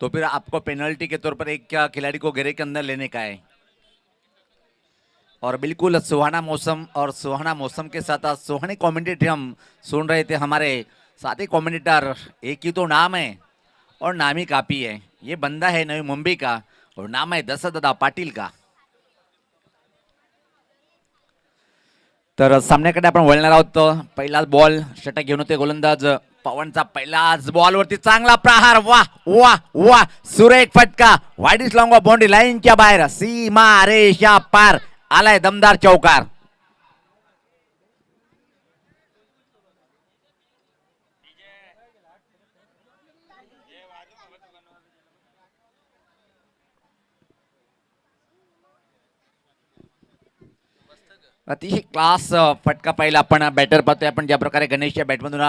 तो फिर आपको पेनल्टी के तौर पर एक खिलाड़ी को घेरे के अंदर लेने का है। और बिल्कुल सुहाना मौसम, और सुहाना मौसम के साथ सुहाने कमेंटेटर हम सुन रहे थे। हमारे साथी कमेंटेटर, एक ही तो नाम है और नाम ही काफी है। ये बंदा है नवी मुंबई का और नाम है दशरथ पाटील का। तर सामन्याकडे आपण वळणार आहोत। पहिलाच बॉल षटक घेऊन होते गोलंदाज पवनचा। पहिलाच बॉलवरती चांगला प्रहार, वाह वाह वाह, सुरेख फटका, wide is long of boundary लाईनच्या बाहेर, सीमा रेषा पार, आलाय दमदार चौकार। अतिशय क्लास फटका पाहिला आपण। बॅटर पाहतोय आपण ज्या प्रकारे गणेशच्या बॅटमधून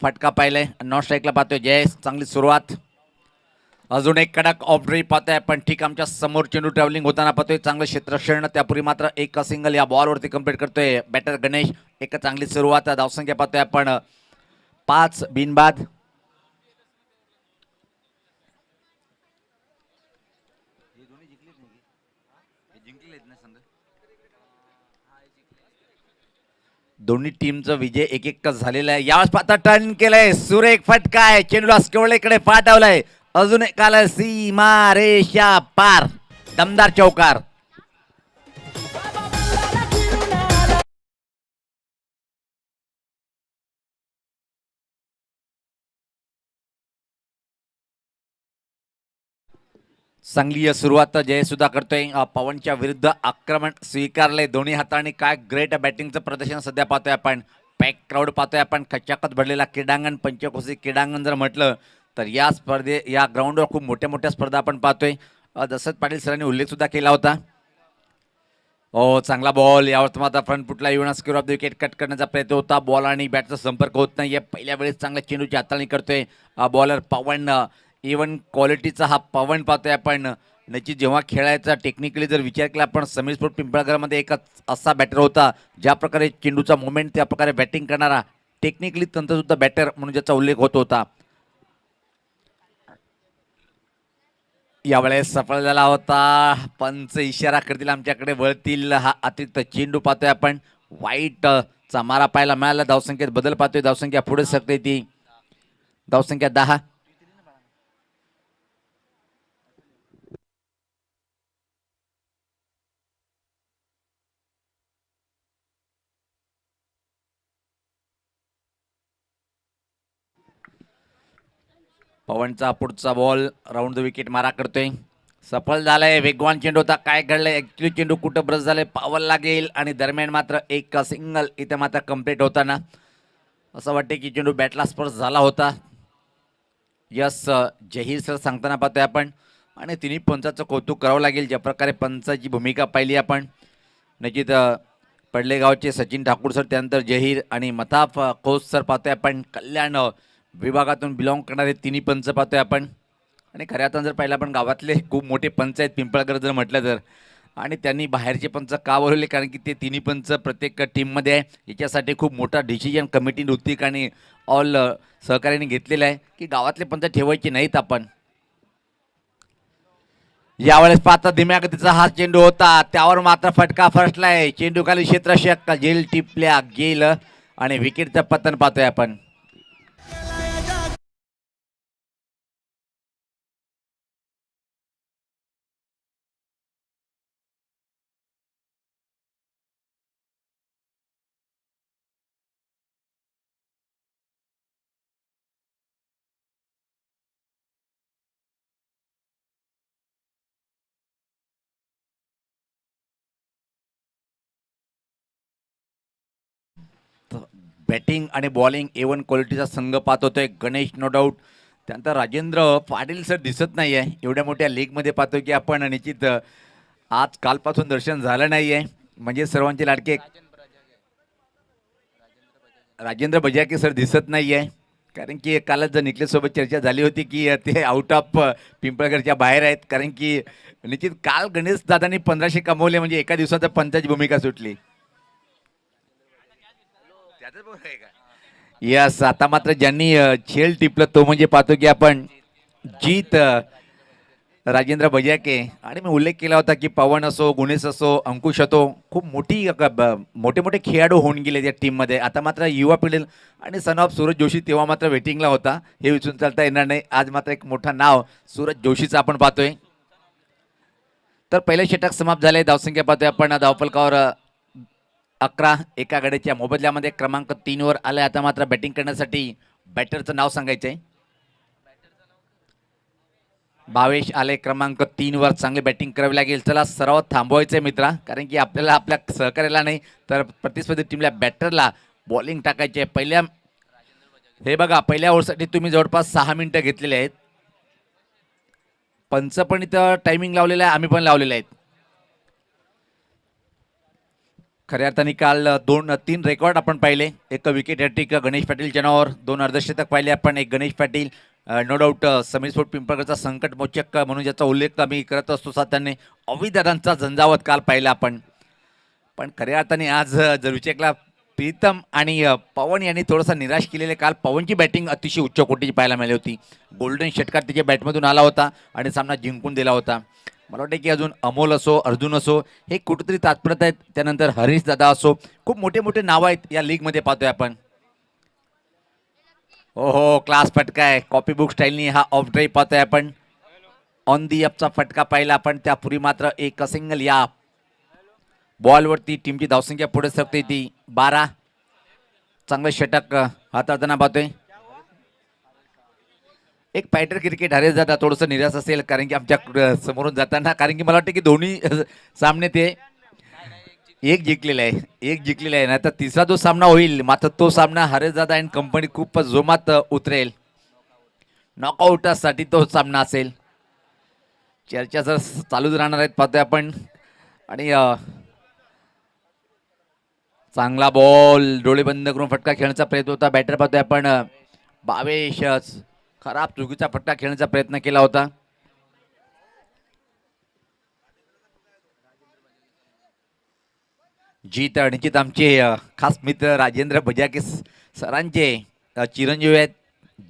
फटका पाहिलाय। नॉन स्ट्राईकला पाहतोय जय, चांगली सुरुवात। अजून एक कडक ऑफ पाहतोय आपण। ठीक आमच्या समोर चेंडू ट्रॅव्हलिंग होताना पाहतोय, चांगलं क्षेत्रक्षण, त्यापूर्वी मात्र एक सिंगल या बॉलवरती कंप्लीट करतोय बॅटर गणेश। एक चांगली सुरुवात। धावसंख्या पाहतोय आपण 5 बिनबाद। दोन्ही टीमचा विजय एक एक झालेला आहे। यावेळेस पाहता टर्न केलंय, सुरेख फटका आहे, चेंडूला स्केवळेकडे पाठवलाय, अजून एक आलाय, सीमा रेषा पार, दमदार चौकार। चांगली सुरुवात जय सुद्धा करतोय। पवनच्या विरुद्ध आक्रमण स्वीकारले दोन्ही हातांनी। काय ग्रेट बॅटिंगचं प्रदर्शन सध्या पाहतोय आपण। पॅक क्राऊड पाहतोय आपण, खचाखच भरलेला क्रीडांगण, पंचकोशी क्रीडांगण जर म्हटलं तर या या ग्राउंडवर खूप मोठ्या मोठ्या स्पर्धा आपण पाहतोय। दशरथ पाटील सरांनी उल्लेख सुद्धा केला होता। हो, चांगला बॉल, यावर मात्र फ्रंट फुटला येऊन square of the wicket cut करण्याचा प्रयत्न होता। बॉल आणि बॅटचा संपर्क होत नाहीये। पहिल्या वेळेस चांगल्या चेंडूची हाताळणी करतोय बॉलर पवन। इव्हन क्वालिटीचा हा पवन पाहतोय आपण। नक्की जेव्हा खेळायचा टेक्निकली जर विचार केला आपण, समीर स्पोर्ट पिंपळगावमध्ये एक असा बॅटर होता ज्या प्रकारे चेंडूचा मोमेंट, त्या प्रकारे बॅटिंग करणारा, टेक्निकली तंत्रशुद्ध बॅटर म्हणून ज्याचा उल्लेख होत होता। यावेळेस सफळ झाला होता। पंच इशारा करतील, आमच्याकडे वळतील। हा अतिरिक्त चेंडू पाहतोय आपण। वाईट चा मारा पाहायला मिळाला। धावसंख्येत बदल पाहतोय, धावसंख्या पुढे सरते ती, धावसंख्या 10। पवनचा पुढचा बॉल राऊंड द विकेट मारा करतोय, सफळ झालाय। वेगवान चेंडू होता, काय घडलंय ऍक्च्युली चेंडू कुठं ब्रश झालंय, पावल लागेल आणि दरम्यान मात्र एक सिंगल इथे मात्र कंप्लीट होताना असं वाटते की चेंडू बॅटला स्पर्श झाला होता। यस, जहीर सर सांगताना पाहतोय आपण आणि तिन्ही पंचाचं कौतुक करावं लागेल, ज्या प्रकारे पंचाची भूमिका पाहिली आपण। नक्कीच पडलेगावचे सचिन ठाकूर सर, त्यानंतर जहीर आणि मताफ खोस सर पाहतोय आपण। कल्याण विभागातून बिलॉंग करणारे तिन्ही पंच पाहतोय आपण। आणि खऱ्या अर्थानं जर पाहिलं आपण, गावातले खूप मोठे पंच आहेत पिंपळकर जर म्हटलं तर, आणि त्यांनी बाहेरचे पंच का बोलवले, कारण की ते तिन्ही पंच प्रत्येक टीममध्ये आहे। याच्यासाठी खूप मोठा डिसिजन कमिटी नुकतीक आणि ऑल सहकार्याने घेतलेला आहे की गावातले पंच ठेवायचे नाहीत आपण। यावेळेस पाहता धीम्या गतीचा हा चेंडू होता, त्यावर मात्र फटका फसलाय, चेंडू खाली क्षेत्ररक्षक झेल टिपल्या गेलं आणि विकेटचं पतन पाहतोय आपण। बॅटिंग आणि बॉलिंग एवन क्वालिटीचा संघ पाहत होतोय गणेश, नो डाऊट। त्यानंतर राजेंद्र पाटील सर दिसत नाही आहे एवढ्या मोठ्या लीगमध्ये, पाहतोय की आपण। निश्चित आज कालपासून दर्शन झालं नाहीये, म्हणजे सर्वांचे लाडके राजेंद्र बजाके सर दिसत नाहीये, कारण की कालच जर निखिल सोबत चर्चा झाली होती की ते आउट ऑफ पिंपळगडच्या बाहेर आहेत, कारण की निश्चित काल गणेश दादांनी 1500 कमवले, म्हणजे एका दिवसात पंचाची भूमिका सुटली। यस, आता मात्र ज्यांनी छेल टिपलं तो म्हणजे पाहतो की आपण जीत राजेंद्र बजाके. आणि मी उल्लेख केला होता की पवन असो, गुणेश असो, अंकुश असो, खूप मोठे मोठे खेळाडू होऊन गेले त्या टीममध्ये. आता मात्र युवा पिढी आणि सन ऑफ सूरज जोशी तेव्हा मात्र वेटिंगला होता, हे विचारून चालता येणार नाही. आज मात्र एक मोठं नाव सूरज जोशीचं आपण पाहतोय. तर पहिले षटक समाप्त झाले. धावसंख्या पाहतोय आपण धावफलकावर 11. एका गड्याच्या मोबदल्यामध्ये क्रमांक 3 वर आले. आता मात्र बॅटिंग करण्यासाठी बॅटरचं नाव सांगायचंय. भावेश आले क्रमांक 3 वर. चांगली बॅटिंग करावी लागेल. चला सराव थांबवायचंय मित्रा, कारण की आपल्याला आपल्या सहकार्याला नाही तर प्रतिस्पर्धी टीमला बॅटरला बॉलिंग टाकायचे. हे बघा, पहिल्या ओव्हरसाठी तुम्ही जवळपास 6 मिनिटं घेतलेले आहेत. पंच पण इथं टायमिंग लावलेलं आहे, आम्ही पण लावलेले आहेत. खऱ्या अर्थाने काल 2-3 रेकॉर्ड आपण पाहिले. एक विकेट हॅट्रिक गणेश पाटीलच्या नावावर, 2 अर्धशतक पाहिले आपण. एक Ganesh Patil, no doubt Sameer sport पिंपळगडचा संकट मोचक म्हणून ज्याचा उल्लेख आम्ही करत असतो सातत्याने, अविदादांचा झंझावत काल पाहिला आपण. पण खऱ्या अर्थाने आज जर विचारला प्रीतम आणि पवन यांनी थोडासा निराश केलेले. काल पवनची बॅटिंग अतिशय उच्च कोटीची पाहायला मिळाली होती. गोल्डन षटकार त्याच्या बॅटमधून आला होता आणि सामना जिंकून दिला होता. मला वाटतं की अजून अमोल असो, अर्जुन असो, हे कुठेतरी तात्पर्य आहेत. त्यानंतर हरीश दादा असो, खूप मोठे मोठे नावं आहेत या लीगमध्ये पाहतोय आपण. हो हो, क्लास फटका आहे. कॉपी बुक स्टाईलनी हा ऑफ ड्राईव्ह पाहतोय आपण. ऑन दी अपचा फटका पाहिला आपण. त्यापूर्वी मात्र एक सिंगल या बॉलवरती टीमची धावसंख्या पुढे सरकते ती 12. चांगलं षटक हाताळताना पाहतोय. एक फायटर क्रिकेट हरेच जाता थोडंसं निराश असेल, कारण की आमच्या समोरून जाताना, कारण की मला वाटतं की दोन्ही सामने ते एक जिंकलेला आहे, एक जिंकलेला आहे ना. तर तिसरा जो सामना होईल मात्र तो सामना हरेजादा अँड कंपनी खूप जोमात उतरेल. नॉकआउटसाठी तो सामना असेल. चर्चा जर चालूच राहणार आहेत पाहतोय आपण. आणि चांगला बॉल, डोळे बंद करून फटका खेळण्याचा प्रयत्न होता. बॅटर पाहतोय आपण भावेश, खराब चुकीचा फटका खेळण्याचा प्रयत्न केला होता. जीत निश्चित आमचे खास मित्र राजेंद्र बजाके सरांचे चिरंजीव आहेत.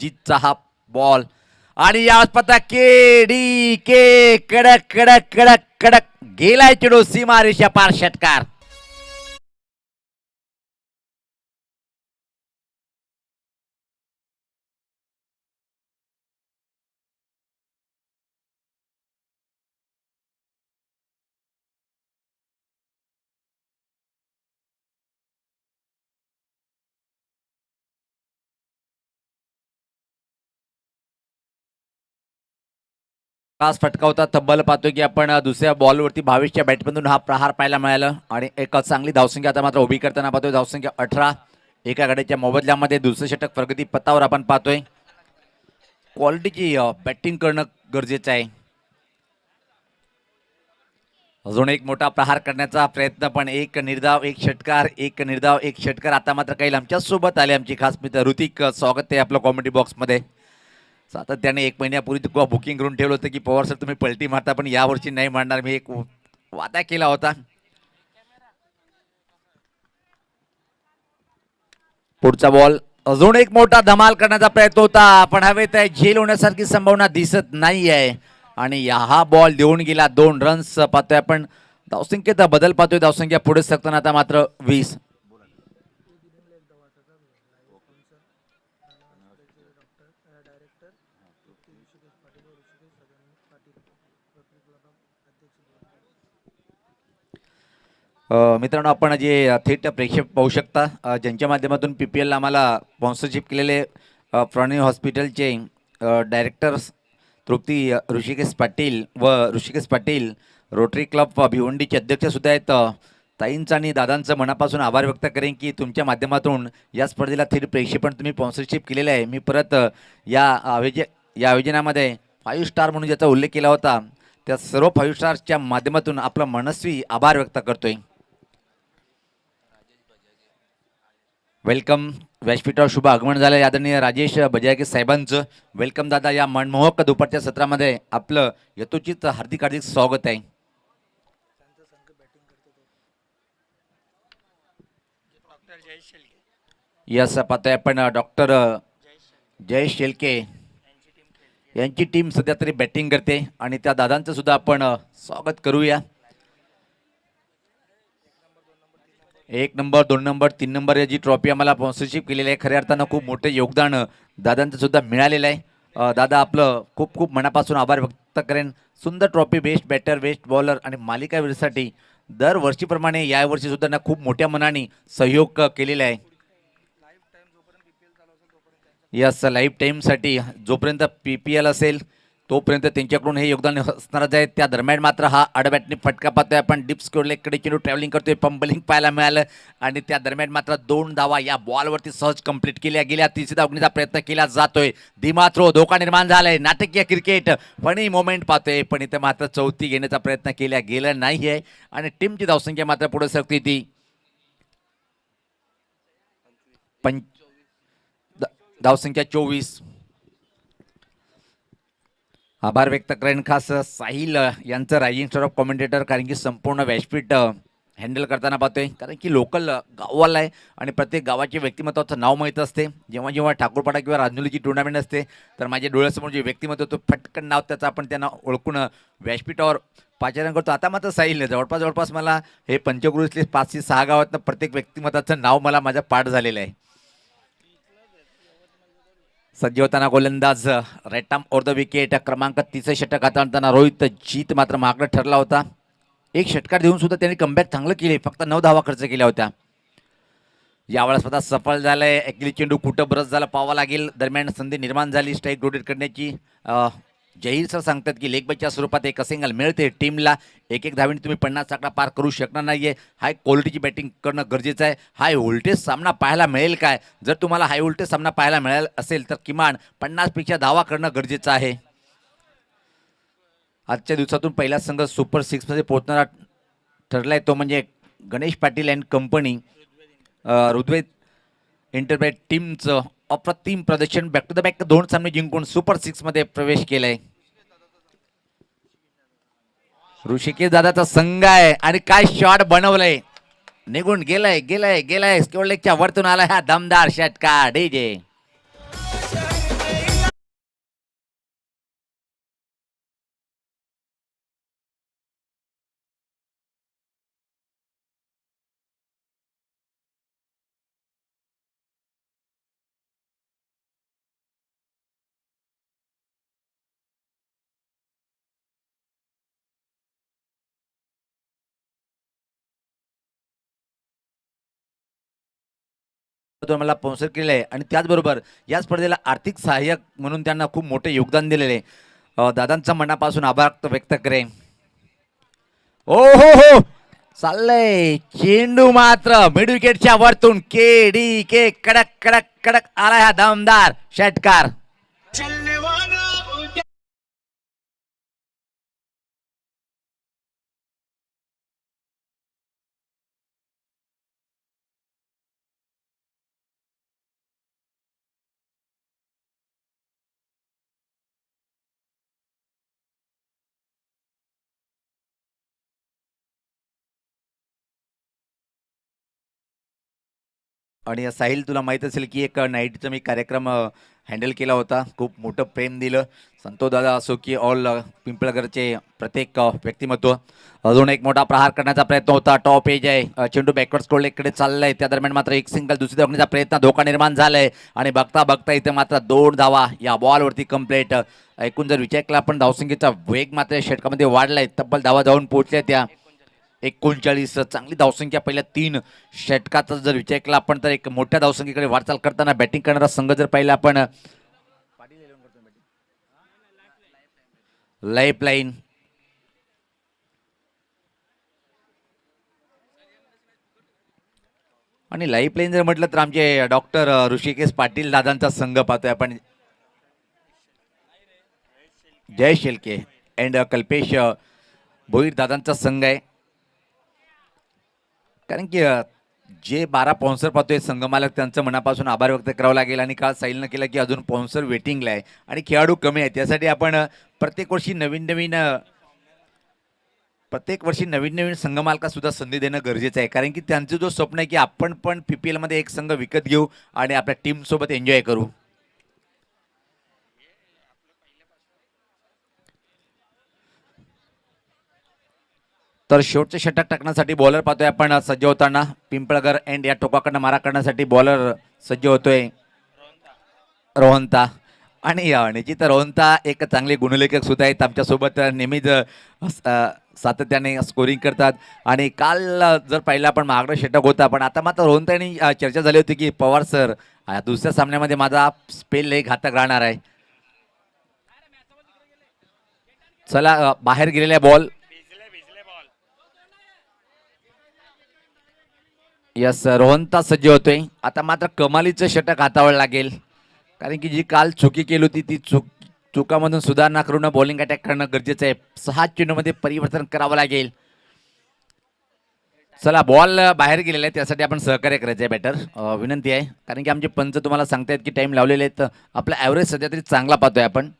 जीतचा हा बॉल आणि या पता के डी के कडक कडक कडक कडक गेलाय चेडू सीमा रेषा पार. षटकार तास फटका होता. तब्बल पाहतोय की आपण दुसऱ्या बॉलवरती भावेशच्या बॅटमधून हा प्रहार पाहायला मिळाला आणि एक चांगली धावसंख्या आता मात्र उभी करताना पाहतोय. धावसंख्या 18. एका गड्याच्या मोबदल्यामध्ये दुसरं षटक प्रगती पथावर आपण पाहतोय. क्वालिटीची बॅटिंग करणं गरजेचं आहे. अजून एक मोठा प्रहार करण्याचा प्रयत्न, पण एक निर्धाव एक षटकार, एक निर्धाव एक षटकार. आता मात्र काही आमच्या सोबत आले आमची खास मित्र ऋतिक, स्वागत आहे आपलं कॉमेडी बॉक्समध्ये. सातत्याने 1 महिन्यापूर्वी बुकिंग करून ठेवलं होतं की पवार सर तुम्ही पलटी मारता, पण यावर्षी नाही मारणार. मी एक वादा केला होता. पुढचा बॉल, अजून एक मोठा धमाल करण्याचा प्रयत्न होता, पण हवेत आहे झेल होण्यासारखी संभावना दिसत नाही आहे. आणि हा बॉल देऊन गेला. 2 रन्स पाहतोय आपण. धावसंख्येत बदल पाहतोय. धावसंख्या पुढे सरकताना आता मात्र 20. मित्रांनो, आपण जे थेट प्रेक्षक पाहू शकता, ज्यांच्या माध्यमातून PPL आम्हाला स्पॉन्सरशिप केलेले प्राणी हॉस्पिटलचे डायरेक्टर्स तृप्ती ऋषिकेश पाटील व ऋषिकेश पाटील, रोटरी क्लब भिवंडीचे अध्यक्ष सुद्धा आहेत. ताईंचं आणि दादांचं मनापासून आभार व्यक्त करेन की तुमच्या माध्यमातून या स्पर्धेला थेट प्रेक्षेपण तुम्ही स्पॉन्सरशिप केलेलं आहे. मी परत या आयोजनामध्ये 5 स्टार म्हणून ज्याचा उल्लेख केला होता, त्या सर्व 5 स्टार्सच्या माध्यमातून आपला मनस्वी आभार व्यक्त करतोय. वेलकम. व्यासपीठावर शुभ आगमन झालं आदरणीय राजेश बजाके साहेबांचं. वेलकम दादा. या मनमोहक दुपारच्या सत्रामध्ये आपलं यथोचित हार्दिक हार्दिक स्वागत आहे. यस पाहतोय आपण डॉक्टर जयेश शेलके यांची टीम सध्या तरी बॅटिंग करते आणि त्या दादांचं सुद्धा आपण स्वागत करूया. 1 नंबर 2 नंबर 3 नंबर या जी ट्रॉफी आम्हाला स्पॉन्सरशिप केलेली आहे, खऱ्या अर्थानं खूप मोठं योगदान दादांचं सुद्धा मिळालेलं आहे. दादा आपलं खूप खूप मनापासून आभार व्यक्त करेन. सुंदर trophy best batter best bowler आणि मालिकावीरसाठी दरवर्षीप्रमाणे यावर्षी सुद्धा ना खूप मोठ्या मनाने सहयोग केलेला आहे. यस, लाईफ टाईमसाठी जोपर्यंत PPL असेल तोपर्यंत त्यांच्याकडून हे योगदान असणारच आहे. त्या दरम्यान मात्र हा आडबॅटने फटका पाहतोय आपण. डीप स्कोरलेकडे चेंडू ट्रॅव्हलिंग करतोय, पंबलिंग पाहायला मिळालं आणि त्या दरम्यान मात्र 2 धावा या बॉलवरती सहज कंप्लीट केल्या गेल्या. तिसऱ्या धावणीचा प्रयत्न केला जातोय. धीमा थ्रो, धोका निर्माण झालाय. नाटकीय क्रिकेट फनी मोमेंट पाहतोय, पण इथे मात्र चौथी घेण्याचा प्रयत्न केला गेला नाहीये आणि टीमची धावसंख्या मात्र पुढे सरकते ती धावसंख्या 24. आभार व्यक्त करेन खास साहिल यांचं रायझिंग स्टार ऑफ कॉमेंटेटर, कारण की संपूर्ण व्यासपीठ हँडल करताना पाहतोय. कारण की लोकल गाववाला आहे आणि प्रत्येक गावाच्या व्यक्तिमत्वाचं नाव माहीत असते. जेव्हा जेव्हा ठाकूरपाडा किंवा राजनुलीची टुर्नामेंट असते तर माझ्या डोळ्यासमोर जे व्यक्तिमत्व होतं फटकन नाव त्याचं आपण त्यांना ओळखून व्यासपीठावर पाचारण करतो. आता मात्र साहिल जवळपास मला हे पंचक्रोशीतले 5 ते 6 गावातनं प्रत्येक व्यक्तिमत्वाचं नाव मला माझ्या पाठ झालेलं आहे. सज्ज होताना गोलंदाज right arm over the wicket, क्रमांक 30 षटक हाताळताना रोहित जीत मात्र मागं ठरला होता. एक षटकार देऊन सुद्धा त्यांनी कमबॅक चांगलं केले, फक्त 9 धावा खर्च केल्या होत्या. यावेळेस स्वतः सफल झालाय. ॲक्च्युली चेंडू कुठं ब्रश झाला पाहावा लागेल. दरम्यान संधी निर्माण झाली स्ट्राईक रोटेट करण्याची. जहीर सर सांगतात की लेग बायच्या स्वरूपात एक सिंगल मिळते टीमला. एक धावीने तुम्ही 50 आकडा पार करू शकणार नाहीये. हाय क्वालिटीची बॅटिंग करणं गरजेचं आहे. हाय व्होल्टेज सामना पाहायला मिळेल काय? जर तुम्हाला हाय व्होल्टेज सामना पाहायला मिळेल असेल तर किमान 50 पेक्षा धावा करणं गरजेचं आहे. आजच्या दिवसातून पहिला संघ सुपर 6 मध्ये पोहोचणारा ठरलाय तो म्हणजे Ganesh Patil and company. Rigved enterprise टीमचं अप्रतिम प्रदर्शन, बॅक टू द बॅक 2 सामने जिंकून सुपर 6 मध्ये प्रवेश केलाय. ऋषिकेश दादाचा संघ आहे आणि काय शॉट बनवलंय. निघून गेलाय स्क्वेअर लेगच्या वरतून आलाय हा दमदार षटकार. डीजे मला स्पॉन्सर केलेलं आहे आणि त्याचबरोबर या स्पर्धेला आर्थिक सहाय्यक म्हणून त्यांना खूप मोठे योगदान दिलेले आहे. दादांचा मनापासून आभार व्यक्त करेन. ओ हो चाललंय चेंडू मात्र मिड विकेटच्या वरतून के कडक कडक कडक आलाय हा दमदार षटकार. आणि साहिल तुला माहीत असेल की एक नाईटचा मी कार्यक्रम हँडल केला होता. खूप मोठं प्रेम दिलं. संतोष दादा असो की ऑल पिंपळगडचे प्रत्येक व्यक्तिमत्व. अजून एक मोठा प्रहार करण्याचा प्रयत्न होता. टॉप एज आहे. चेंडू बॅकवर्ड स्कोरलेकडे चाललाय. त्या दरम्यान मात्र एक सिंगल दुसरी धावण्याचा प्रयत्न, धोका निर्माण झालाय आणि बघता इथे मात्र 2 धावा या बॉलवरती कंप्लीट. ऐकून जर विचार केला आपण धावसंख्येचा वेग मात्र षटकामध्ये वाढलाय. तब्बल धावा जाऊन पोहोचल्या त्या 39. चांगली धावसंख्या पहिल्या 3 षटकाचा जर विचार केला आपण तर एक मोठ्या धावसंख्येकडे वाटचाल करताना बॅटिंग करणारा संघ जर पाहिला आपण. लाईफ लाईन आणि लाईफ लाईन जर म्हटलं तर आमचे डॉक्टर ऋषिकेश पाटील दादांचा संघ पाहतोय आपण. जय शेलके अँड कल्पेश भोईर दादांचा संघ आहे. कारण की जे 12 स्पॉन्सर पाहतोय संघ मालक त्यांचं मनापासून आभार व्यक्त करावं लागेल. आणि काल साहिलनं केलं की अजून स्पॉन्सर वेटिंगला आहे आणि खेळाडू कमी आहेत. त्यासाठी आपण प्रत्येक वर्षी नवीन संघ मालका सुद्धा संधी देणं गरजेचं आहे. कारण की त्यांचं जो स्वप्न आहे की आपण पण PPL मध्ये एक संघ विकत घेऊ आणि आपल्या टीम सोबत एन्जॉय करू. तर शेवटचे षटक टाकण्यासाठी बॉलर पाहतोय आपण सज्ज होताना. पिंपळगर एंड या टोकाकडनं मारा करण्यासाठी बॉलर सज्ज होतोय रोहनता. आणि निश्चित रोहनता एक चांगले गुणलेखक सुद्धा आहेत आमच्यासोबत नेहमीच सातत्याने स्कोरिंग करतात. आणि काल जर पाहिलं आपण महागडा षटक होता, पण आता मात्र रोहनता यांनी चर्चा झाली होती की पवार सर दुसऱ्या सामन्यामध्ये माझा स्पेल लय घातक राहणार आहे. चला बाहेर गेलेला बॉल. यस रोहनता सज्ज होतोय. आता मात्र कमालीचं षटक हातावर लागेल, कारण की जी काल चुकी केली होती ती चुकामधून सुधारणा करून बॉलिंग अटॅक करणं गरजेचं आहे. 6 चेंडूमध्ये परिवर्तन करावं लागेल. चला बॉल बाहेर गेलेला आहे, त्यासाठी आपण सहकार्य करायचं आहे बॅटर. विनंती आहे, कारण की आमचे पंच तुम्हाला सांगतायत की टाइम लावलेले आहेत. आपला ॲव्हरेज सध्या तरी चांगला पाहतोय आपण.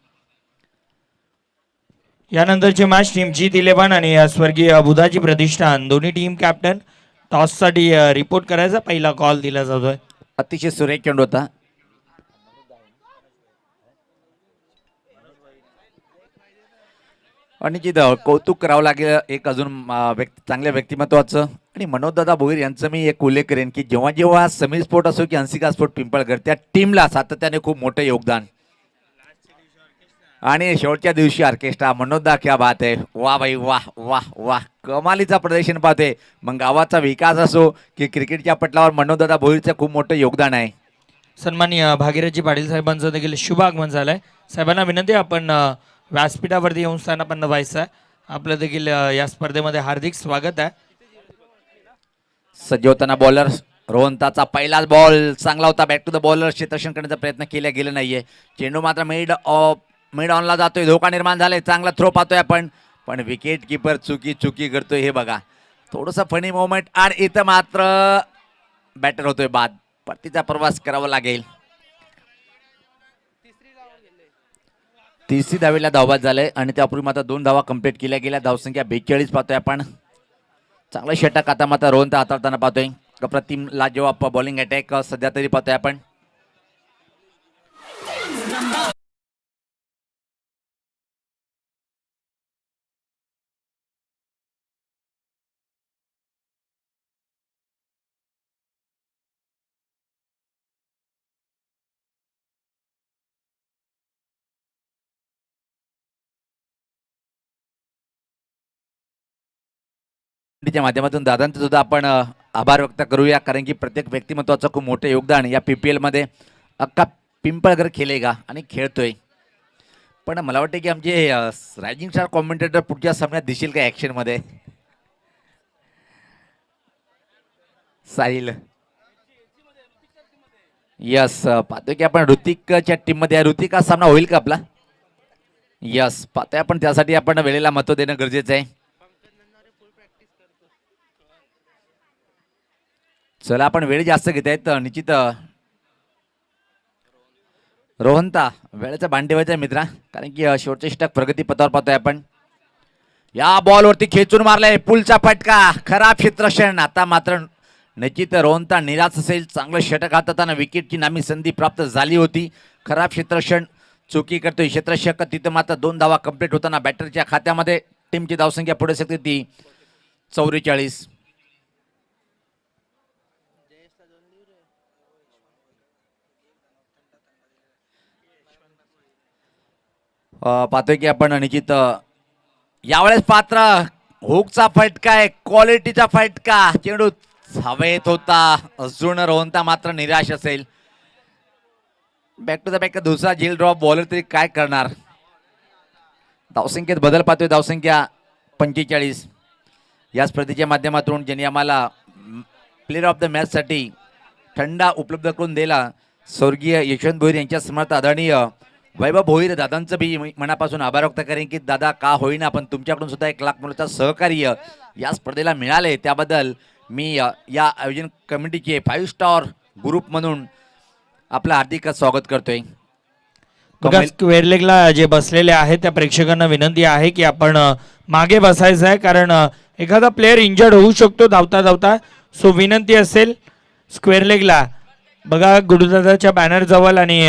यानंतरची मॅच टीम जीत 11 आणि स्वर्गीय बुधाजी प्रतिष्ठान दोन्ही टीम कॅप्टन टॉससाठी रिपोर्ट करायचा पहिला कॉल दिला जातोय. अतिशय सुरेख चेंडू होता. आणि जी कौतुक करावं लागेल एक अजून चांगल्या व्यक्तिमत्वाचं. आणि मनोजदादा भोईर यांचं मी एक उल्लेख करेन की जेव्हा जेव्हा समीर स्पोर्ट असो की हंसिका स्पोर्ट पिंपळगर, त्या टीमला सातत्याने खूप मोठं योगदान. आणि शेवटच्या दिवशी ऑर्केस्ट्रा मनोजदा क्या बात आहे. वा भाई वाह वाह वाह, कमालीचा प्रदर्शन पाहते. मग गावाचा विकास असो की क्रिकेटच्या पटलावर मनोजदादा भोईरचं खूप मोठं योगदान आहे. सन्माननीय भागीरथजी पाटील साहेबांचं देखील शुभ आगमन झालंय. साहेबांना विनंती आपण व्यासपीठावरती येऊन स्थान पण व्हायचं आहे. आपलं देखील या स्पर्धेमध्ये हार्दिक स्वागत आहे. सज्ज होताना बॉलर रोहनताचा पहिलाच बॉल चांगला होता. बॅक टू द बॉलर क्षेत्ररक्षण करण्याचा प्रयत्न केला गेला नाहीये. चेंडू मात्र मिड ऑनला जातोय. धोका निर्माण झालाय. चांगला थ्रो पाहतोय आपण, पण विकेट किपर चुकी करतोय. हे बघा थोडंसं फनी मोमेंट. आणि इथं मात्र बॅटर होतोय बाद. परतीचा प्रवास करावा लागेल. तिसरी धावेला धावबाद झालंय आणि त्यापूर्वी मात्र 2 धावा कंप्लीट केल्या गेल्या. धावसंख्या 42 पाहतोय आपण. चांगला षटक आता मात्र रोहनता हाताळताना पाहतोय. अप्रतिम लाजवाब बॉलिंग अटॅक सध्या तरी पाहतोय आपण. च्या माध्यमातून दादांचं सुद्धा आपण आभार व्यक्त करूया, कारण की प्रत्येक व्यक्तिमत्वाचं खूप मोठं योगदान या PPL मध्ये अख्खा पिंपळगर खेळेगा आणि खेळतोय. पण मला वाटतं की आमचे रायझिंग स्टार कॉमेंटेटर पुढच्या सामन्यात दिसेल का ऍक्शन मध्ये. साहिल यस पाहतोय की आपण ऋतिकच्या टीम मध्ये आहे. ऋतिक हा सामना होईल का आपला? यस पाहतोय आपण, त्यासाठी आपण वेळेला महत्व देणं गरजेचं आहे. चला आपण वेळ जास्त घेत आहेत. निश्चित रोहनता वेळेचा बांध ठेवायचा मित्रा, कारण की शेवटचे षटक प्रगती पथावर पाहतोय आपण. या बॉलवरती खेचून मारलाय. पुलचा फटका, खराब क्षेत्ररक्षण. आता मात्र निश्चित रोहनता निराश असेल. चांगलं षटक हाताळताना विकेटची नामी संधी प्राप्त झाली होती. खराब क्षेत्ररक्षण चुकी करतोय क्षेत्ररक्षक. तिथं मात्र 2 धावा कंप्लीट होताना बॅटरच्या खात्यामध्ये टीमची धावसंख्या पुढे शकते ती 44. पाहतोय की आपण निश्चित यावेळेस पात्र हुकचा फटका आहे, क्वालिटीचा फटका. चेंडू हवेत होता. अजून रोहनता मात्र निराश असेल. बॅक टू द बॅक दुसरा झील ड्रॉप. बॉलर तरी काय करणार. धावसंख्येत बदल पाहतोय. धावसंख्या 45. या स्पर्धेच्या माध्यमातून ज्यांनी आम्हाला प्लेअर ऑफ द मॅच साठी थंडा उपलब्ध करून दिला, स्वर्गीय यशवंत भोईर यांच्या समर्थ आदरणीय वैभव भोईर दादांचं बी मनापासून आभार व्यक्त करेन की दादा का होईना पण तुमच्याकडून सुद्धा 1 लाख मुलाचं सहकार्य या स्पर्धेला मिळाले. त्याबद्दल मी या आयोजन कमिटीचे 5 स्टार ग्रुप म्हणून आपलं हार्दिक स्वागत करतोय. स्क्वेअर लेगला जे बसलेले आहेत त्या प्रेक्षकांना विनंती आहे की आपण मागे बसायचं आहे, कारण एखादा प्लेअर इंजर्ड होऊ शकतो धावता धावता. सो विनंती असेल स्क्वेअर लेगला बघा गुरुदादाच्या बॅनर जवळ आणि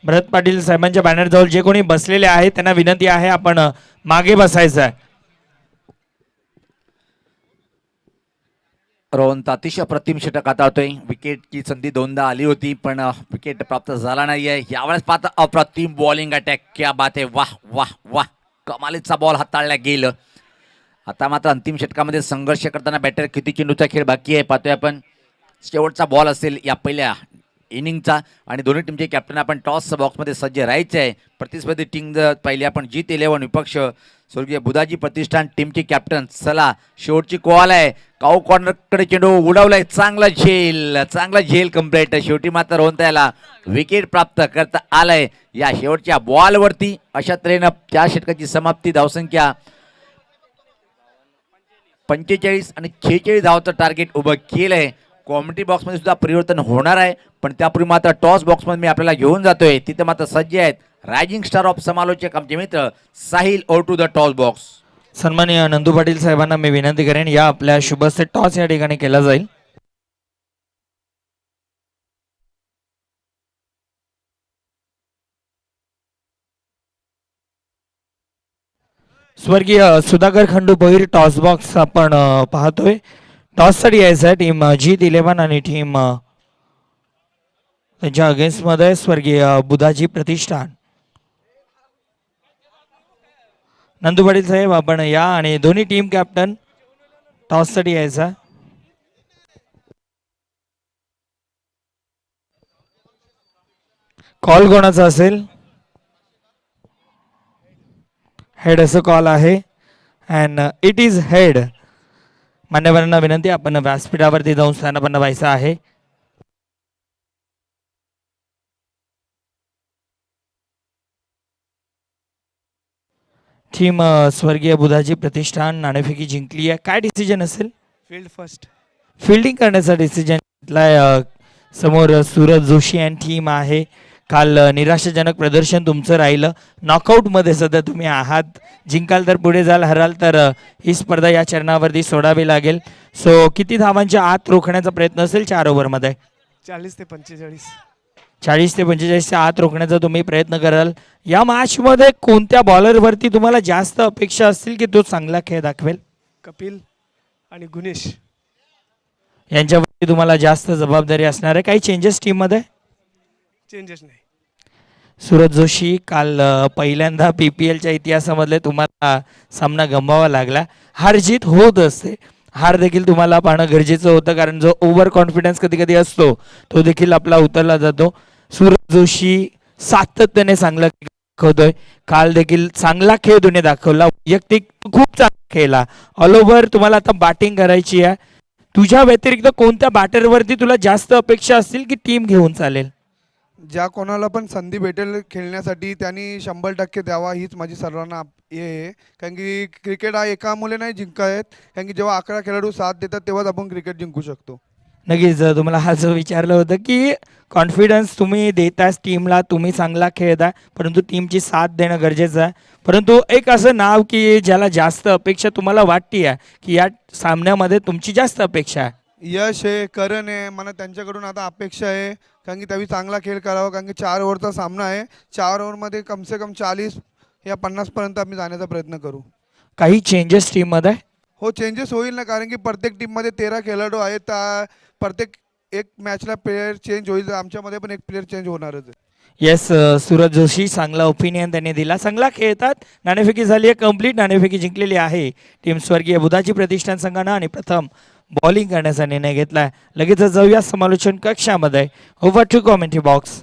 भरत पाटील साहेबांच्या बॅनर जवळ जे कोणी बसलेले आहेत त्यांना विनंती आहे आपण मागे बसायचं आहे. रोहन अतिशय अप्रतिम षटक हाताळतोय. विकेटची संधी दोनदा आली होती पण विकेट प्राप्त झाला नाहीये. यावेळेस पाहता अप्रतिम बॉलिंग अटॅक, क्या बात आहे, वाह वाह वाह, कमालीचा बॉल हाताळला गेलं. आता मात्र अंतिम षटकामध्ये संघर्ष करताना बॅटर किती चेंडूचा खेळ बाकी आहे पाहतोय आपण. शेवटचा बॉल असेल या पहिल्या इनिंगचा आणि दोन्ही टीमचे कॅप्टन आपण टॉस बॉक्समध्ये सज्ज राहायचे आहे. प्रतिस्पर्धी टीम जर पाहिली आपण जीत 11 विपक्ष स्वर्गीय बुधाजी प्रतिष्ठान टीमचे कॅप्टन. चला शेवटची कॉल आहे, काऊ कॉर्नरकडे चेंडू उडवलाय, चांगला झेल कम्प्लीट. शेवटी मात्र रोहन त्याला विकेट प्राप्त करता आलाय या शेवटच्या बॉलवरती. अशा तऱ्हेनं त्या षटकाची समाप्ती. धावसंख्या 45 आणि 46 धावाचं टार्गेट उभं केलंय. कॉमेंट्री बॉक्समध्ये सुद्धा परिवर्तन होणार आहे पण त्यापूर्वी मात्र टॉस बॉक्समध्ये मी आपल्याला घेऊन जातोय. तिथे मात्र सज्ज आहेत रायझिंग स्टार ऑफ समालोचक आमचे मित्र Sahil. Over to the toss box. सन्माननीय नंदू पाटील साहेबांना मी विनंती करेन, या आपल्या शुभस्य टॉस या ठिकाणी केला जाईल. स्वर्गीय सुधाकर खंडू भोईर टॉस बॉक्स आपण पाहतोय. टॉससाठी यायचं आहे टीम जीत 11 आणि टीम त्यांच्या अगेन्स्टमध्ये स्वर्गीय बुधाजी प्रतिष्ठान. नंदू पाटील साहेब आपण या आणि दोन्ही टीम कॅप्टन टॉससाठी यायचा. कॉल कोणाचा असेल? हेड असं कॉल आहे अँड इट इज हेड. मान्यवरांना विनंती, आपण व्यासपीठावरती जाऊन स्थानापन्न व्हायचं आहे. टीम स्वर्गीय बुधाजी प्रतिष्ठान नाणेफेकी जिंकली आहे. काय डिसिजन असेल? Field first. फिल्डिंग करण्याचा डिसिजन घेतलाय. समोर सूरज जोशी अँड टीम आहे. काल निराशाजनक प्रदर्शन तुमचं राहिलं. नॉकआउटमध्ये सध्या तुम्ही आहात. जिंकाल तर पुढे जाल, हराल तर ही स्पर्धा या चरणावरती सोडावी लागेल. सो किती धावांच्या आत रोखण्याचा प्रयत्न असेल 4 ओव्हरमध्ये? 40 ते 45. 40 ते 45च्या आत रोखण्याचा तुम्ही प्रयत्न कराल. या मॅचमध्ये कोणत्या बॉलरवरती तुम्हाला जास्त अपेक्षा असतील की तो चांगला खेळ दाखवेल? कपिल आणि गुणेश यांच्यावरती तुम्हाला जास्त जबाबदारी असणार आहे. काही चेंजेस टीममध्ये? चेंजेस नाही. सूरज जोशी, काल पहिल्यांदा PPLच्या इतिहासामधले तुम्हाला सामना गमवावा लागला. हार जीत होत असते, हार देखील तुम्हाला पाहणं गरजेचं होतं कारण जो ओव्हर कॉन्फिडन्स कधी कधी असतो तो देखील आपला उतरला जातो. सूरज जोशी सातत्याने चांगला दाखवतोय. काल देखील चांगला खेळ तुम्ही दाखवला. वैयक्तिक खूप चांगला खेळला. ऑल ओव्हर तुम्हाला आता बॅटिंग करायची आहे. तुझ्या व्यतिरिक्त कोणत्या बॅटरवरती तुला जास्त अपेक्षा असतील की टीम घेऊन चालेल? ज्या कोणाला पण संधी भेटेल खेळण्यासाठी त्यांनी 100% द्यावा, हीच माझी सर्वांना हे आहे. कारण की क्रिकेट हा एका मुले नाही जिंकायत. कारण की जेव्हा 11 खेळाडू साथ देतात तेव्हाच आपण क्रिकेट जिंकू शकतो. नक्कीच. तुम्हाला हा जो विचारलं होतं की कॉन्फिडन्स तुम्ही देताच टीमला, तुम्ही चांगला खेळता परंतु टीमची साथ देणं गरजेचं आहे. परंतु एक असं नाव की ज्याला जास्त अपेक्षा तुम्हाला वाटते आहे की या सामन्यामध्ये तुमची जास्त अपेक्षा आहे? यश आहे, करण आहे, मला त्यांच्याकडून आता अपेक्षा आहे. कारण की त्यांनी चांगला खेळ करावा. कारण की 4 ओव्हरचा सामना आहे. 4 ओव्हरमध्ये कमसे कम 40 या 50पर्यंत आम्ही जाण्याचा प्रयत्न करू. काही चेंजेस टीममध्ये? हो, चेंजेस होईल ना. कारण की प्रत्येक टीममध्ये 13 खेळाडू आहेत. प्रत्येक एक मॅचला प्लेयर चेंज होईल. आमच्यामध्ये पण एक प्लेयर चेंज होणारच आहे. येस, सूरज जोशी चांगला ओपिनियन त्यांनी दिला. चांगला खेळतात. नाणेफेकी झाली आहे कंप्लीट. नाणेफेकी जिंकलेली आहे टीम स्वर्गीय बुधाजी प्रतिष्ठान संघानं आणि प्रथम बॉलिंग करण्याचा निर्णय घेतलाय. लगेचच जाऊया समालोचन कक्षामध्ये. Over to commentary box.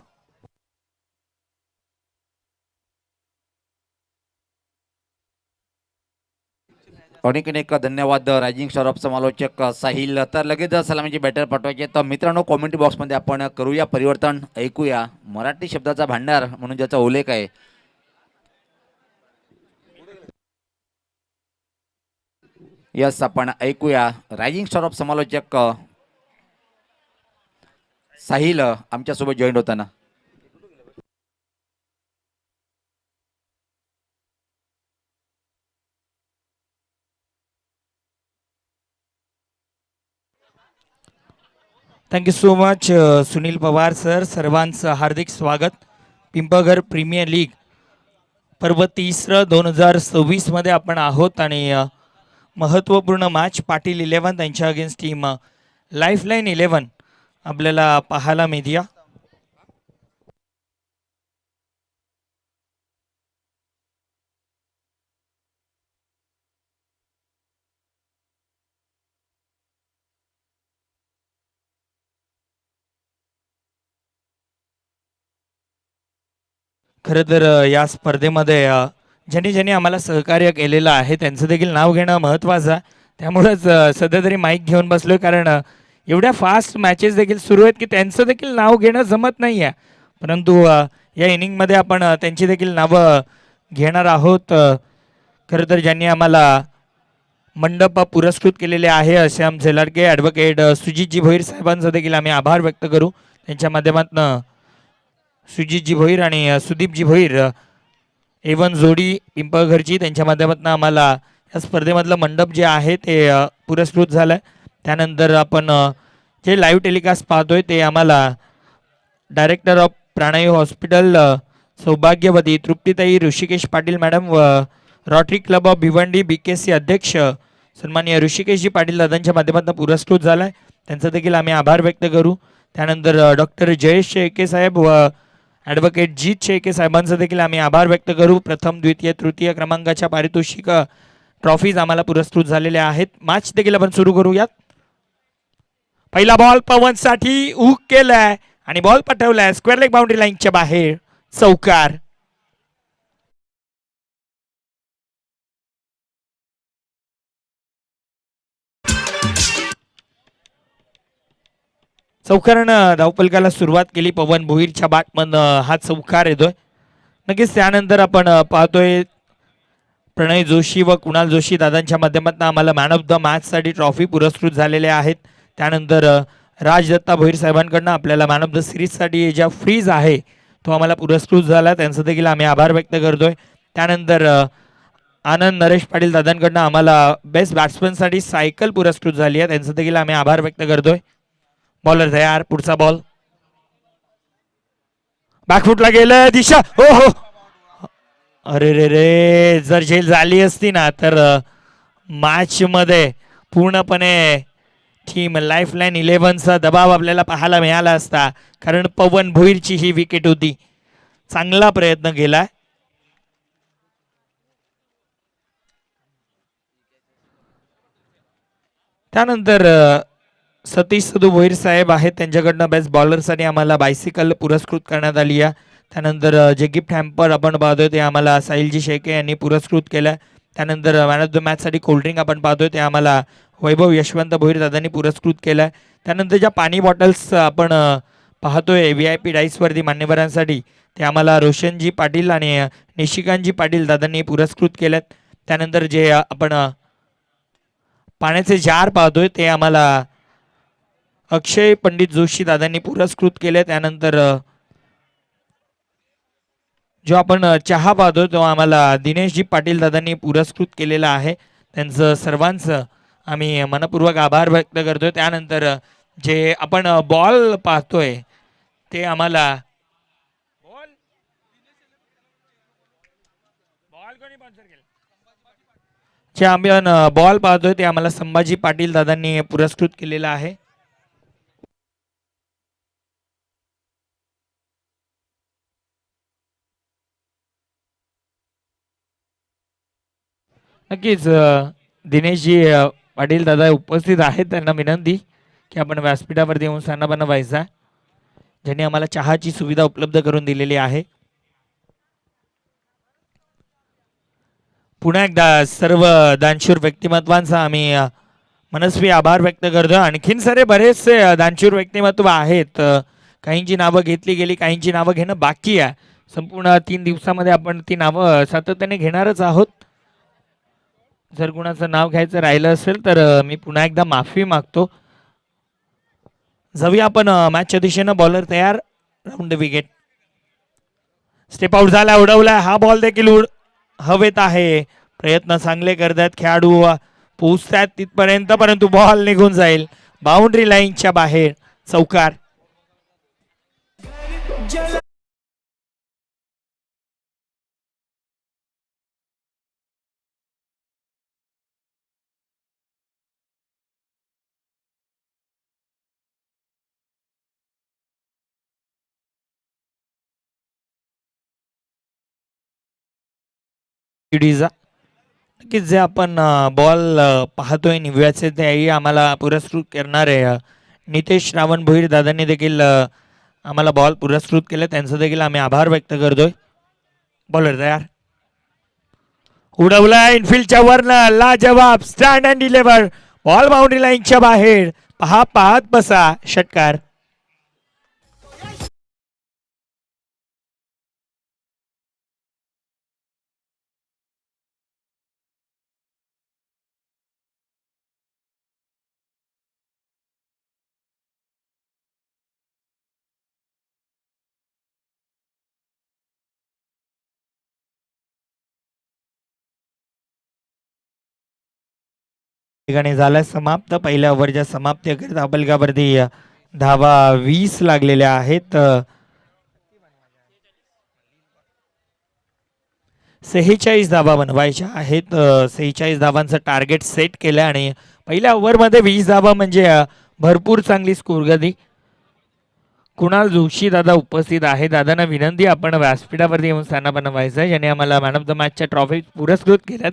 अनेक अनेक धन्यवाद रायझिंग स्टार ऑफ समालोचक साहिल. तर लगेच सलामीची बॅटर पाठवायची. तर मित्रांनो, कॉमेंट्री बॉक्समध्ये आपण करूया परिवर्तन. ऐकूया मराठी शब्दाचा भांडार म्हणून ज्याचा उल्लेख आहे. यस, आपण ऐकूया रायझिंग स्टार ऑफ समालोचक साहिल आमच्यासोबत जॉईन होताना. Thank you so much Sunil Pawar sir. सर्वांचं हार्दिक स्वागत. पिंपळघर प्रीमियर लीग पर्व 3 2026 मध्ये आपण आहोत आणि महत्त्वपूर्ण मॅच पाटील 11 त्यांच्या अगेन्स्ट टीम लाईफलाईन 11 आपल्याला पाहायला मिळते. खरं तर या स्पर्धेमध्ये ज्यांनी ज्यांनी आम्हाला सहकार्य केलेलं आहे त्यांचं देखील नाव घेणं महत्त्वाचं आहे. त्यामुळंच सध्या तरी माईक घेऊन बसलोय, कारण एवढ्या फास्ट मॅचेस देखील सुरू आहेत की त्यांचं देखील नाव घेणं जमत नाही आहे. परंतु या इनिंगमध्ये आपण त्यांची देखील नावं घेणार आहोत. खरं तर ज्यांनी आम्हाला मंडप पुरस्कृत केलेले आहे असे आमचे लाडके ॲडव्होकेट सुजितजी भोईर साहेबांचा देखील आम्ही आभार व्यक्त करू. त्यांच्या माध्यमातून सुजितजी भोईर आणि सुदीपजी भोईर एवन जोडी पिंपळघरची, त्यांच्या माध्यमातून आम्हाला या स्पर्धेमधलं मंडप जे आहे ते पुरस्कृत झालं आहे. त्यानंतर आपण जे लाईव्ह टेलिकास्ट पाहतोय ते आम्हाला डायरेक्टर ऑफ प्राणाई हॉस्पिटल सौभाग्यवती तृप्तीताई ऋषिकेश पाटील मॅडम व Rotary club of Bhiwandi BKC अध्यक्ष सन्माननीय ऋषिकेशजी पाटील दादांच्या माध्यमातून पुरस्कृत झाला आहे. त्यांचा देखील आम्ही आभार व्यक्त करू. त्यानंतर डॉक्टर जयेश शेळके साहेब व ॲडव्होकेट जीत शेळके साहेबांचा देखील आम्ही आभार व्यक्त करू. प्रथम द्वितीय तृतीय क्रमांकाच्या पारितोषिक ट्रॉफीज आम्हाला पुरस्कृत झालेल्या आहेत. मॅच देखील आपण सुरू करूयात. पहिला बॉल पवनसाठी हुक केलाय आणि बॉल पटवलाय स्क्वेअर लेग बाउंड्री लाईनच्या बाहेर, चौकार. चौकारानं धावपलकाला सुरुवात केली. पवन भोईरच्या बॅटमधनं हा चौकार येतोय. नक्कीच त्यानंतर आपण पाहतोय प्रणय जोशी व कुणाल जोशी दादांच्या माध्यमातून आम्हाला मॅन ऑफ द मॅचसाठी ट्रॉफी पुरस्कृत झालेल्या आहेत. त्यानंतर राजदत्ता भोईर साहेबांकडनं आपल्याला मॅन ऑफ द सिरीजसाठी ज्या फ्रीज आहे तो आम्हाला पुरस्कृत झाला, त्यांचं देखील आम्ही आभार व्यक्त करतोय. त्यानंतर आनंद नरेश पाटील दादांकडनं आम्हाला बेस्ट बॅट्समनसाठी सायकल पुरस्कृत झाली आहे, त्यांचं देखील आम्ही आभार व्यक्त करतोय. बॉलर तयार, पुढचा बॉल बॅकफुटला गेलं, दिशा हो हो, अरे रे रे, जर झेल झाली असती ना तर मॅच मध्ये पूर्णपणे टीम लाईफलाईन 11चा दबाव आपल्याला पाहायला मिळाला असता, कारण पवन भोईरची ही विकेट होती. चांगला प्रयत्न केलाय. त्यानंतर सतीश सदू भोईर साहेब आहेत, त्यांच्याकडनं बेस्ट बॉलरसाठी आम्हाला बायसिकल पुरस्कृत करण्यात आली आहे. त्यानंतर जे गिफ्ट हॅम्पर आपण पाहतोय ते आम्हाला साहिलजी शेळके यांनी पुरस्कृत केलं. त्यानंतर मॅन ऑफ द मॅचसाठी कोल्ड्रिंक आपण पाहतोय ते आम्हाला वैभव यशवंत भोईर दादांनी पुरस्कृत केलं आहे. त्यानंतर ज्या पाणी बॉटल्स आपण पाहतोय VIP डाईसवरती मान्यवरांसाठी ते आम्हाला रोशनजी पाटील आणि निशिकांतजी पाटील दादांनी पुरस्कृत केल्यात. त्यानंतर जे आपण पाण्याचे जार पाहतोय ते आम्हाला अक्षय पंडित जोशी दादांनी पुरस्कृत केले. त्यानंतर जो आपण चहा पाहतोय तो आम्हाला दिनेशजी पाटील दादांनी पुरस्कृत केलेला आहे. त्यांचं सर्वांचं आम्ही मनपूर्वक आभार व्यक्त करतोय. त्यानंतर जे आपण बॉल पाहतोय ते आम्हाला जे आपण बॉल पाहतोय ते आम्हाला संभाजी पाटील दादांनी पुरस्कृत केलेला आहे. नक्कीच दिनेशजी पाटील दादा उपस्थित आहेत, त्यांना विनंती की आपण व्यासपीठावरती येऊन स्थानापन्न व्हायचा, ज्यांनी आम्हाला चहाची सुविधा उपलब्ध करून दिलेली आहे. पुन्हा एकदा सर्व दानशूर व्यक्तिमत्वांचा आम्ही मनस्वी आभार व्यक्त करतो. आणखीन सारे बरेचसे दानशूर व्यक्तिमत्व आहेत, काहींची नावं घेतली गेली, काहींची नावं घेणं बाकी आहे. संपूर्ण 3 दिवसामध्ये आपण ती नावं सातत्याने घेणारच आहोत. जर कुणाचं नाव घ्यायचं राहिलं असेल तर मी पुन्हा एकदा माफी मागतो. जाऊया आपण मॅचच्या दिशेनं. बॉलर तयार, round the wicket, step out झाला, उडवला. हा बॉल देखील हवेत आहे. प्रयत्न चांगले करतात खेळाडू, पोहोचतात तिथपर्यंत, परंतु बॉल निघून जाईल बाउंड्री लाईनच्या बाहेर, चौकार. डीजा नक्कीच जे आपण बॉल पाहतोय निव्याचे तेही आम्हाला पुरस्कृत करणारे नितेश रावण भोईर दादांनी देखील आम्हाला बॉल पुरस्कृत केले, त्यांचं देखील आम्ही आभार व्यक्त करतोय. बॉलर तयार, उडवला इनफिल्डच्या वरनं, लाजवाब stand and deliver, ball boundary लाईनच्या बाहेर. पहा पाहत बसा षटकार. ठिकाणी झालं समाप्त. पहिल्या ओव्हरच्या समाप्तीकरिता बलगावरती धावा 20 लागलेल्या आहेत. 46 धावा बनवायच्या आहेत. 46 धावांचं टार्गेट सेट केलं आणि पहिल्या ओव्हरमध्ये 20 धावा म्हणजे भरपूर चांगली स्कोर गती. कुणाल जोशी दादा उपस्थित आहे. दादांना विनंती, आपण व्यासपीठावरती येऊन स्थान बनवायचं आहे, ज्याने आम्हाला मॅन ऑफ द मॅचच्या ट्रॉफी पुरस्कृत केल्यात.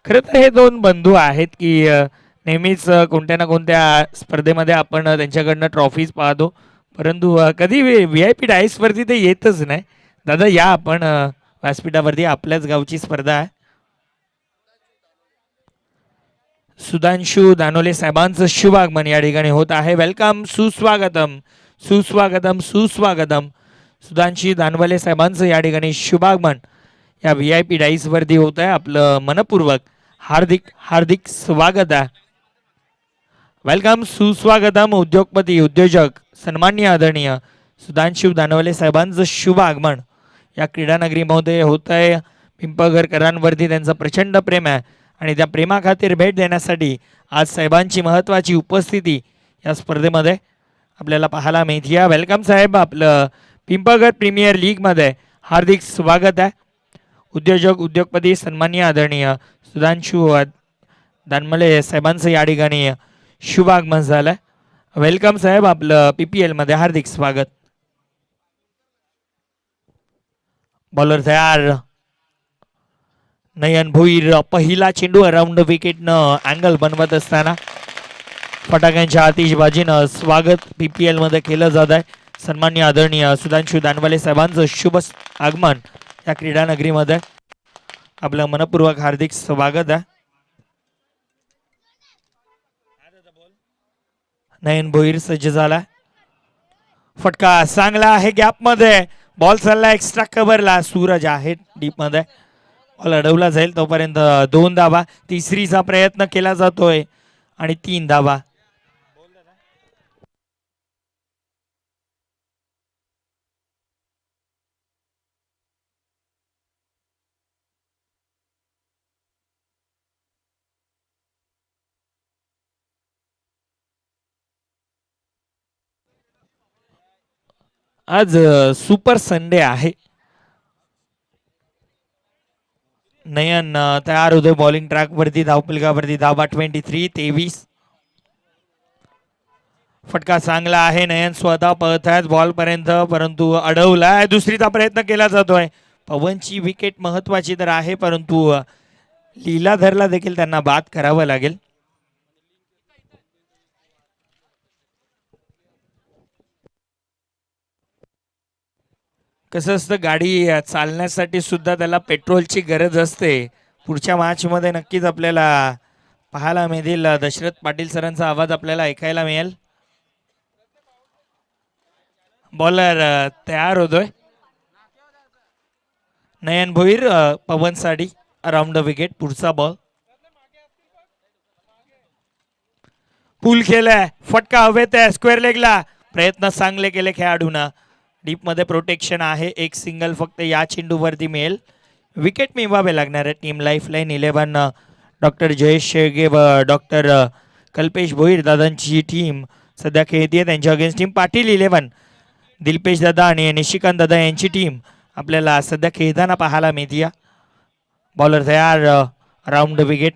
खरं तर हे दोन बंधू आहेत की नेहमीच कोणत्या ना कोणत्या स्पर्धेमध्ये आपण त्यांच्याकडनं ट्रॉफीज पाहतो, परंतु कधी VIP डायसवरती ते येतच नाही. दादा या आपण व्यासपीठावरती, आपल्याच गावची स्पर्धा आहे. सुधांशू दानोले साहेबांचं शुभ आगमन या ठिकाणी होत आहे. वेलकम, सुस्वागतम सुस्वागतम सुस्वागतम. सुधांशी दानवले साहेबांचं या ठिकाणी शुभागमन या VIP डाईसवरती होत आहे. आपलं मनपूर्वक हार्दिक हार्दिक स्वागत आहे. वेलकम, सुस्वागतम. उद्योगपती, उद्योजक, सन्माननीय आदरणीय सुधांशू दानवले साहेबांचं शुभ आगमन या क्रीडानगरीमध्ये होत आहे. पिंपळकरांवरती त्यांचं प्रचंड प्रेम आहे आणि त्या प्रेमाखातीर भेट देण्यासाठी आज साहेबांची महत्त्वाची उपस्थिती या स्पर्धेमध्ये आपल्याला पाहायला मिळते आहे. वेलकम साहेब, आपलं पिंपळगड प्रीमियर लीगमध्ये हार्दिक स्वागत आहे. उद्योजक, उद्योगपती, सन्माननीय आदरणीय सुधांशू दानमले साहेबांचं या ठिकाणी शुभ आगमन झालं. वेलकम साहेब, आपलं PPL मध्ये हार्दिक स्वागत. बॉलर तयार, नयन भोईर. पहिला चेंडू अराउंड विकेटनं अँगल बनवत असताना फटाक्यांच्या आतिषबाजीनं स्वागत PPL मध्ये केलं जात आहे. सन्माननीय आदरणीय सुधांशू दानवाले साहेबांचं शुभ आगमन या क्रीडानगरीमध्ये आपलं मनपूर्वक हार्दिक स्वागत आहे. नयन भोईर सज्ज झाला. फटका चांगला आहे गॅपमध्ये, बॉल चालला एक्स्ट्रा कव्हरला. सूरज आहे डीप मध्ये, बॉल अडवला जाईल तोपर्यंत 2 धावा. तिसरीचा प्रयत्न केला जातोय आणि 3 धावा. आज सुपर संडे आहे. नयन तयार होतोय बॉलिंग ट्रॅक वरती, धावपलकावरती. धावा 23. फटका चांगला आहे. नयन स्वतः पळत आहेत बॉल पर्यंत, परंतु अडवलाय. दुसरीचा प्रयत्न केला जातोय. पवनची विकेट महत्वाची तर आहे, परंतु लीलाधरला देखील त्यांना बाद करावं लागेल. कसं असतं, गाडी चालण्यासाठी सुद्धा त्याला पेट्रोलची गरज असते. पुढच्या मॅचमध्ये नक्कीच आपल्याला पाहायला मिळेल. दशरथ पाटील सरांचा आवाज आपल्याला ऐकायला मिळेल. बॉलर तयार होतोय. नयन भोईर, पवन साडी अराउंड द विकेट. पुढचा बॉल पुल केलाय. फटका हवेत आहे स्क्वेअर लेगला. प्रयत्न चांगले केले खेळाडूंना. डीप मध्ये प्रोटेक्शन आहे. एक सिंगल फक्त या चेंडूवरती मिळेल. विकेट मिळवावे लागणार आहे. टीम लाईफलाईन 11 डॉक्टर जयेश शेळगे व डॉक्टर कल्पेश भोईर दादांची टीम सध्या खेळते. त्यांच्या अगेन्स्ट टीम पाटील 11 दिलपेश दादा आणि निशिकांत दादा यांची टीम आपल्याला सध्या खेळताना पाहायला मिळते. बॉलर तयार, राऊंड विकेट.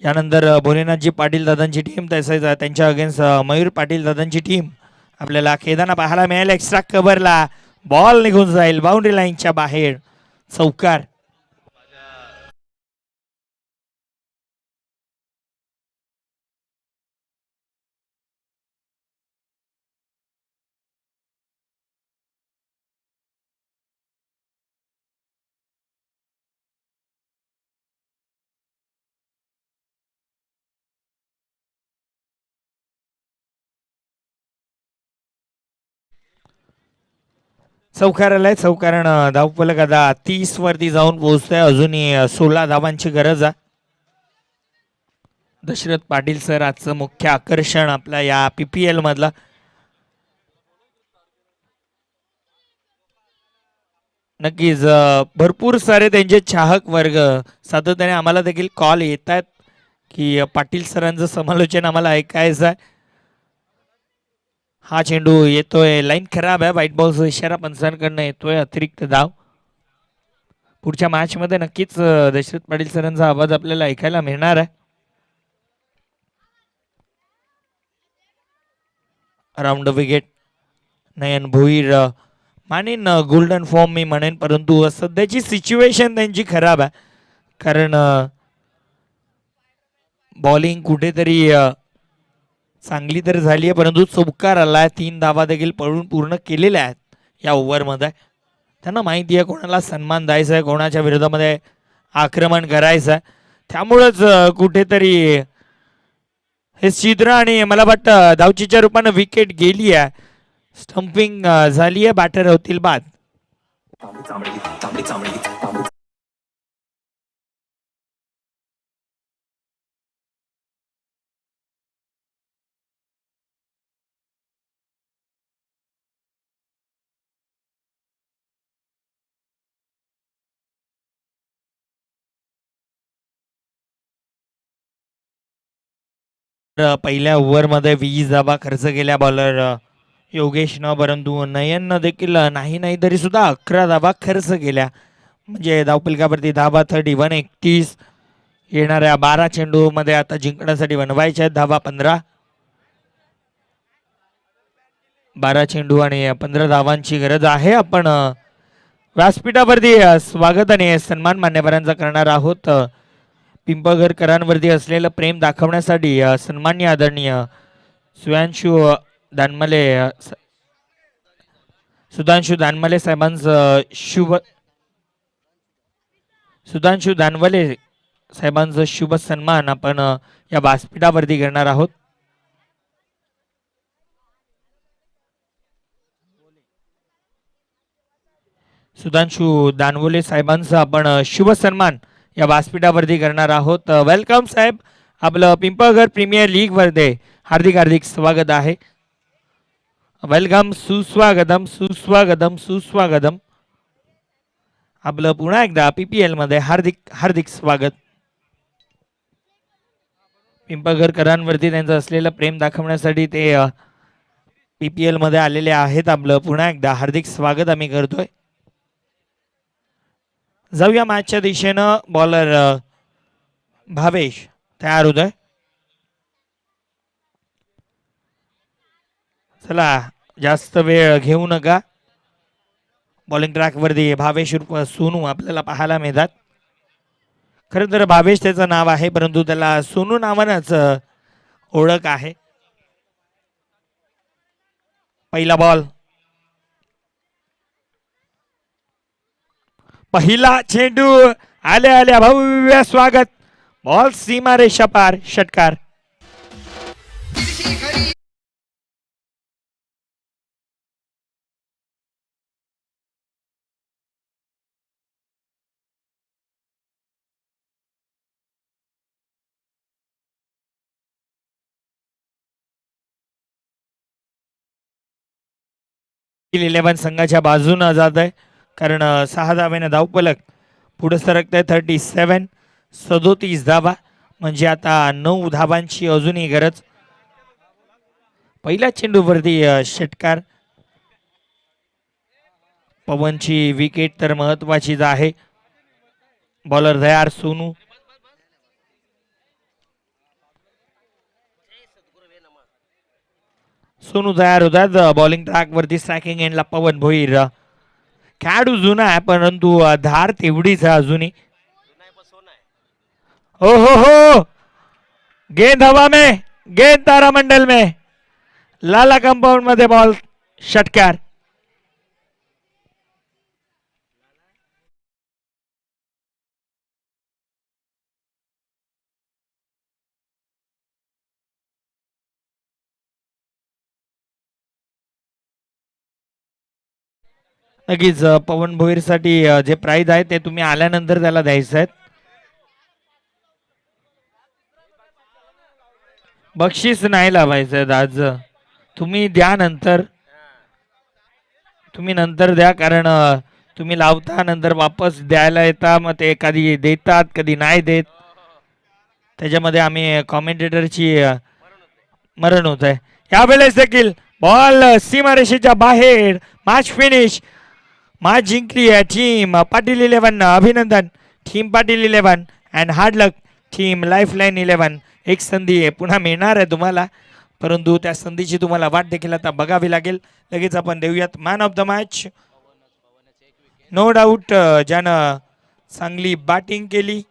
यानंतर भोलेनाथजी पाटील दादांची टीम, तसेच त्यांच्या अगेन्स्ट मयूर पाटील दादांची टीम आपल्याला खेळताना पाहायला मिळेल. एक्स्ट्रा कव्हरला बॉल निघून जाईल बाउंड्री लाईनच्या बाहेर. चौकार. चौकाराला चौकारानं धावफलक आता 30 वरती जाऊन पोहोचतोय. अजूनही 16 धावांची गरज आहे. दशरथ पाटील सर आजचं मुख्य आकर्षण आपल्या या PPL मधला. नक्कीच भरपूर सारे त्यांचे चाहक वर्ग सातत्याने आम्हाला देखील कॉल येत आहेत की पाटील सरांचं समालोचन आम्हाला ऐकायचं आहे. हा चेंडू येतोय, लाईन खराब आहे, व्हाईट बॉलचा इशारा पंचांकडनं येतोय, अतिरिक्त धाव. पुढच्या मॅच मध्ये नक्कीच दशरथ पाटील सरांचा आवाज आपल्याला ऐकायला मिळणार आहे. राऊंड विकेट नयन भोईर मानेन गोल्डन फॉर्म मी म्हणेन, परंतु सध्याची सिच्युएशन त्यांची खराब आहे. कारण बॉलिंग कुठेतरी चांगली तर झाली आहे, परंतु चौकार आला. 3 धावा देखील पळून पूर्ण केलेल्या आहेत या ओव्हरमध्ये. त्यांना माहिती आहे कोणाला सन्मान द्यायचा आहे, कोणाच्या विरोधामध्ये आक्रमण करायचं आहे. त्यामुळंच कुठेतरी हे छिद्र आणि मला वाटतं धावचीच्या रूपानं विकेट गेली आहे. स्टंपिंग झाली आहे, बॅटर होतील बाद. पहिल्या ओव्हरमध्ये 20 धावा खर्च केल्या बॉलर योगेशनं, परंतु नयननं देखील नाही तरी सुद्धा 11 धावा खर्च केल्या. म्हणजे धावफलकावरती धावा 31. 31 येणाऱ्या 12 चेंडू मध्ये आता जिंकण्यासाठी बनवायच्या आहेत धावा 15. 12 चेंडू आणि 15 धावांची गरज आहे. आपण व्यासपीठावरती स्वागत आणि सन्मान मान्यवरांचा करणार आहोत. पिंपळगरकरांवरती असलेलं प्रेम दाखवण्यासाठी सन्मान्य आदरणीय सुधांशु दानमले साहेबांचं शुभ सन्मान आपण या व्यासपीठावरती करणार आहोत. सुधांशु दानवले साहेबांचा आपण शुभ सन्मान या व्यासपीठावरती करणार आहोत. वेलकम साहेब, आपलं पिंपळगर प्रीमियर लीग मध्ये हार्दिक हार्दिक स्वागत आहे. वेलकम, सुस्वागतम सुस्वागतम सुस्वागतम. आपलं पुन्हा एकदा PPL मध्ये हार्दिक हार्दिक स्वागत. पिंपळगरकरांवरती त्यांचं असलेलं प्रेम दाखवण्यासाठी ते PPL मध्ये आलेले आहेत. आपलं पुन्हा एकदा हार्दिक स्वागत आम्ही करतोय. जाऊया मॅचच्या दिशेनं. बॉलर भावेश तयार होतोय. चला जास्त वेळ घेऊ नका. बॉलिंग ट्रॅकवरती भावेश उर्फ सोनू आपल्याला पाहायला मिळतात. खरं तर भावेश त्याचं नाव आहे, परंतु त्याला सोनू नावानंच ओळख आहे. पहिला बॉल, पहिला चेंडू, आल्या आल्या भव्य स्वागत. बॉल सीमा रेषा पार, षटकार.11 संघाच्या बाजूनं जात आहे, कारण 6 धाव्याने धावफलक पुढे सरकत आहे. 37, 37 धावा, म्हणजे आता 9 धावांची अजूनही गरज. पहिल्या चेंडूवरती षटकार. पवनची विकेट तर महत्वाचीच आहे. बॉलर तयार सोनू. सोनू तयार होतात. बॉलिंग ट्रॅक वरती स्ट्रायकिंग एंडला पवन भोईर खेळाडू जुना आहे परंतु धार तेवढीच आहे अजूनही. हो हो हो, गेंद हवा में, गेंद तारामंडल में, लाला कंपाऊंड मध्ये बॉल षटकार. नक्कीच पवन भोईरसाठी जे प्राइज आहे ते तुम्ही आल्यानंतर त्याला द्यायचं आहे. बक्षीस नाही लावायचं आज, तुम्ही द्या नंतर, तुम्ही नंतर द्या कारण तुम्ही लावता नंतर वापस द्यायला येता, मग ते कधी देतात कधी नाही देत, त्याच्यामध्ये आम्ही कॉमेंटेटरची मरण होत आहे. यावेळेस देखील बॉल सीमारेषेच्या बाहेर. Match finish. मॅच जिंकली आहे टीम पाटील 11. अभिनंदन team Patil 11 and hard luck team lifeline 11. एक संधी पुन्हा मिळणार आहे तुम्हाला, परंतु त्या संधीची तुम्हाला वाट देखील आता बघावी लागेल. लगेच आपण देऊयात man of the match. No doubt ज्यानं चांगली बॅटिंग केली,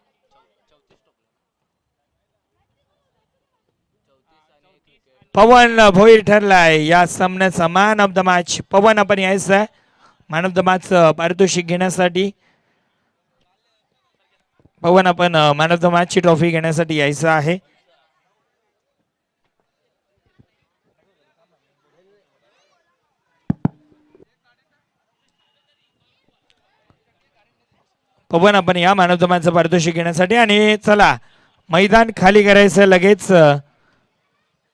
पवन भोईर ठरलाय या सामन्याचा man of the match. Pawan आपण यायचं आहे मॅन ऑफ द मॅच पारितोषिक घेण्यासाठी. पवन आपण मॅन ऑफ द मॅच ची ट्रॉफी घेण्यासाठी यायचं आहे. पवन आपण या मॅन ऑफ द मॅच पारितोषिक घेण्यासाठी. आणि चला मैदान खाली करायचं लगेच.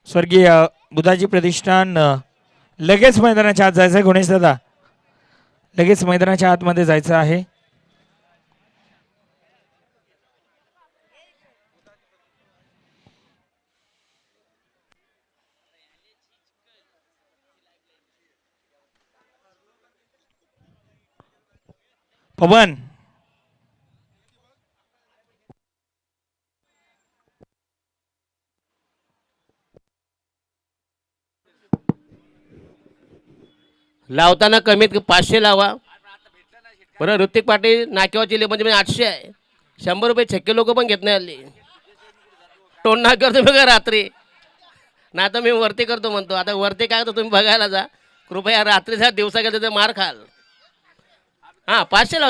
स्वर्गीय बुधाजी प्रतिष्ठान लगेच मैदानाच्या आत जायचं आहे. गणेश दादा लगेच मैदानाच्या आतमध्ये जायचं आहे. पवन लावताना कमीत 500 लावा. बरं ऋतिक पाटील नाक्यावरची म्हणजे 800 आहे. 100 रुपये छक्के लोक पण घेत नाही हल्ली. टोन ना करतो बघा रात्री, नाही तर मी वरती करतो म्हणतो. आता वरती काय तर तुम्ही बघायला जा कृपया. रात्रीचा दिवसा गेलं तर मार खाल. हां 500 लाव.